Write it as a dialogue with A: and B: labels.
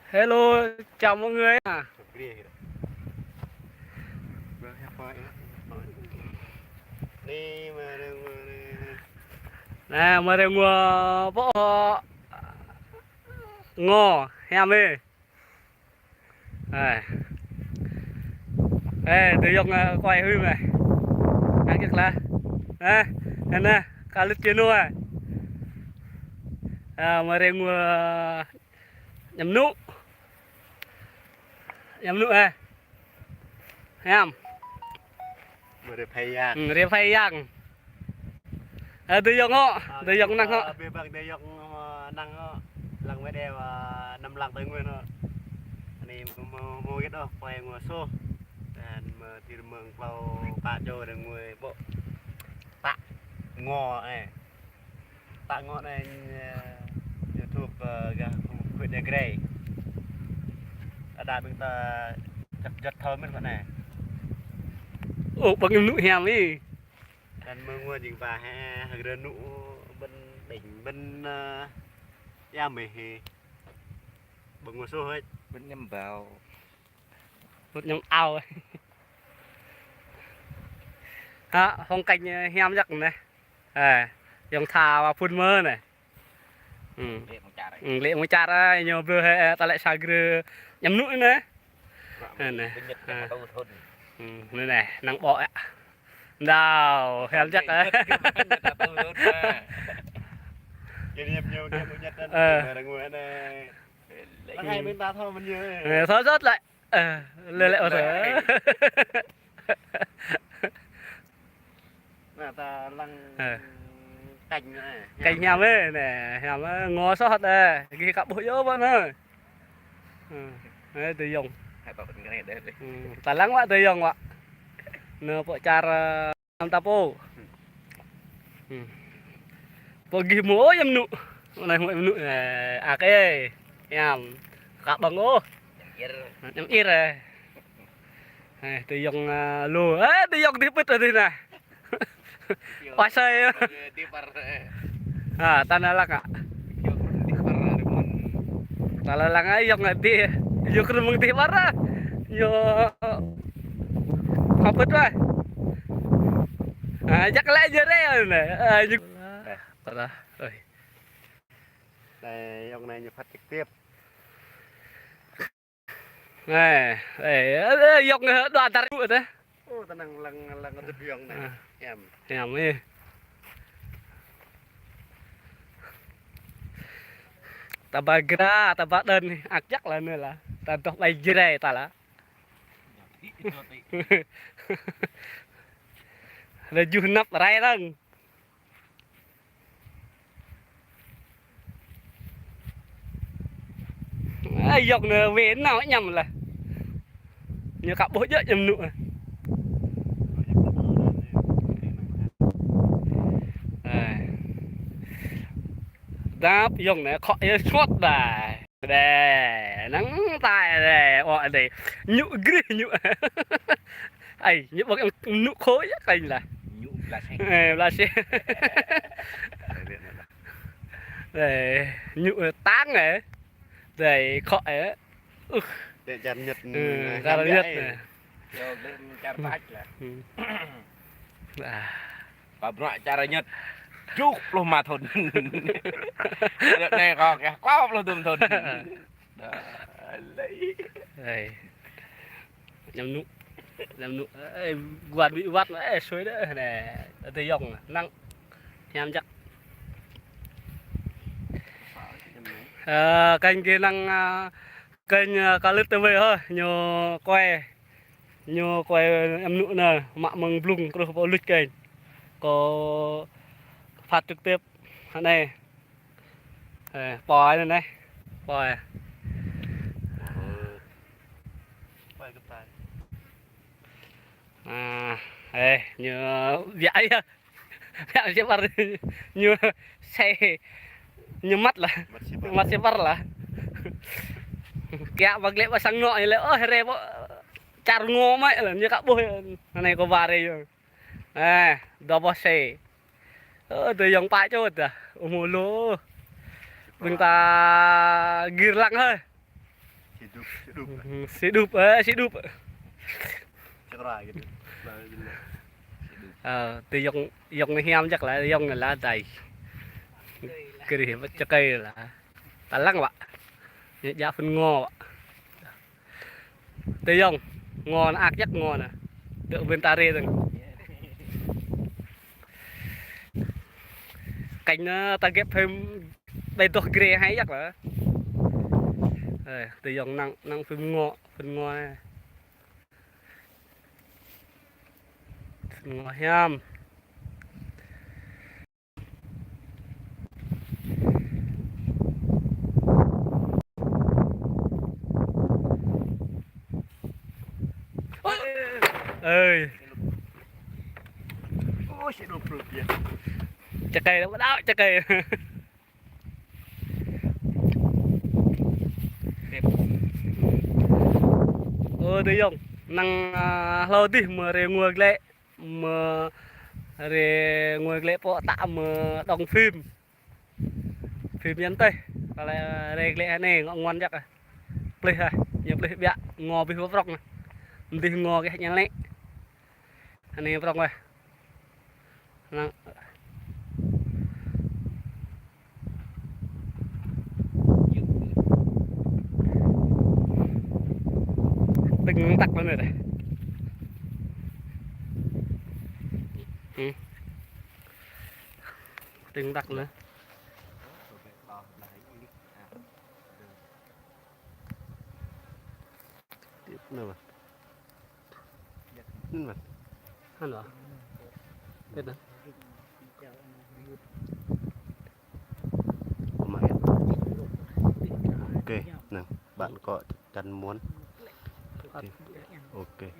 A: Hello, chào mọi người. Nè, mà đây mua bộ ngò hem đi. Này. Ê, từ dòng quay hư này. Ăn kìa là. Nè, cá lứt kia nuôi. Mà đây mua nhầm nụ. Nhầm nụ này. Hem. Rìa phay yang. Từ dòng họ, từ dòng năng họ.
B: Từ dòng năng họ. Lăng mới đeo 5 lăng tới nguyên họ. Này mua cái đó, quay mua số. Mà thì mừng vào tạ cho để ngồi bộ tạ ngò này. Tạ ngò này thuộc huyện Đề Grey. Đã bên ta giật thơm bên phần này.
A: Ồ, bằng nhầm nụ hem đi.
B: Dan mengua jing bahe harga nu ben đỉnh ben ya meh bưng một số hết
C: bên nhâm vào
A: một nhầm ao. Phong cảnh hem chắc này. Dòng thà và phun mơ này. Lệ một chát ấy, nhiều bữa hệ ta lại xài cái nhầm nụ nữa. Này. Này này, nắng bọ ạ. Đâu, hem chắc đấy.
B: Hai bên ta thôi mình nhớ.
A: Thôi rớt lại. Lên lại ở
B: Là ta lăng cành này.
A: cành hem ấy nè, hem ngó sót đây. Cái cặp bộ dỗ vẫn ơi. Đấy, từ dùng. Ta lắng quá từ dùng ạ. Nè bộ char tapo. Pergi mo yam nu. Này mọi nụ này cái em cả bằng ô. Em ít rồi. Này từ dùng lù ấy từ dùng tiếp bứt rồi thì này. Quá say. Tanah lang ạ. Tanah lang ấy dùng đi. Dùng cái mông tiếp ra. Yo học bứt rồi. Chắc lại giờ đây này. Rồi.
B: Đây ông này nhập phát trực tiếp.
A: Này, để dọc đoạn tạt bụi đấy.
B: Ô ta năng lăng rất riêng này.
A: Em ấy. Ta ba gra, ta ba đơn chắc là nữa là ta tóc bay dê ta là. Là du nắp rai đó. Dọc về nào nhầm là như cặp bố dỡ nhầm nụ. Đáp dùng này khỏi suốt này để nắng tay này gọi để nhụ ghê nhụ. Ấy nhụ bằng nụ khối cành là
C: nhụ
A: là xe để nhụ táng này để khỏi
B: để chặt nhật
A: ra là nhật này
C: cho lên chặt bách là và loại chặt nhật chúc luôn mà thôn này còn cái quá luôn tùm thôn lấy
A: đây nhầm nụ quạt bị vắt ấy suối đấy nè từ dòng năng em chắc kênh kia năng kênh cá lứt tv thôi nhiều quay em nụ nè mạ mừng lùng có bộ lịch kênh có phát trực tiếp này bòi này bòi đây như dạy sẽ bắt như xe như mắt sẽ bắt là kẹo và lẽ vào sang nội lẽ ơi rê char ngô mấy là như các bôi này có vào đây rồi đó bao xe từ dòng bãi cho mùa lúa mình ta ghiền lặng thôi
B: hidup hidup
A: Sidup sidup
B: cerah gitu Nah, gitu.
A: từ dòng này heo chắc là dòng này là đầy cái gì mà cho cây là ta lăng bạ giá phân ngò bạ từ dòng ngò nó ác chắc ngò nè được bên ta rê rồi cành nó ta ghép thêm đây tôi ghê hay chắc là từ dòng năng năng phân ngò này phân ngò heo ơi
B: oh hidup perut ya
A: chặt cây đâu có đau chặt cây từ dòng năng lâu đi mà re ngồi lệ mà re ngồi lệ po tạm mà đóng phim nhắn tay và là re lệ này ngon chắc à play ha nhiều play bịa ngò bị hút rong này đi ngò cái nhắn lệ anh em rong này năng từng tắc lên rồi này từng tắc nữa
B: Kenapa? Kenapa?
A: ăn rồi biết nữa
B: Lumayan. Oke, nah, bạn có chăn muốn. Oke.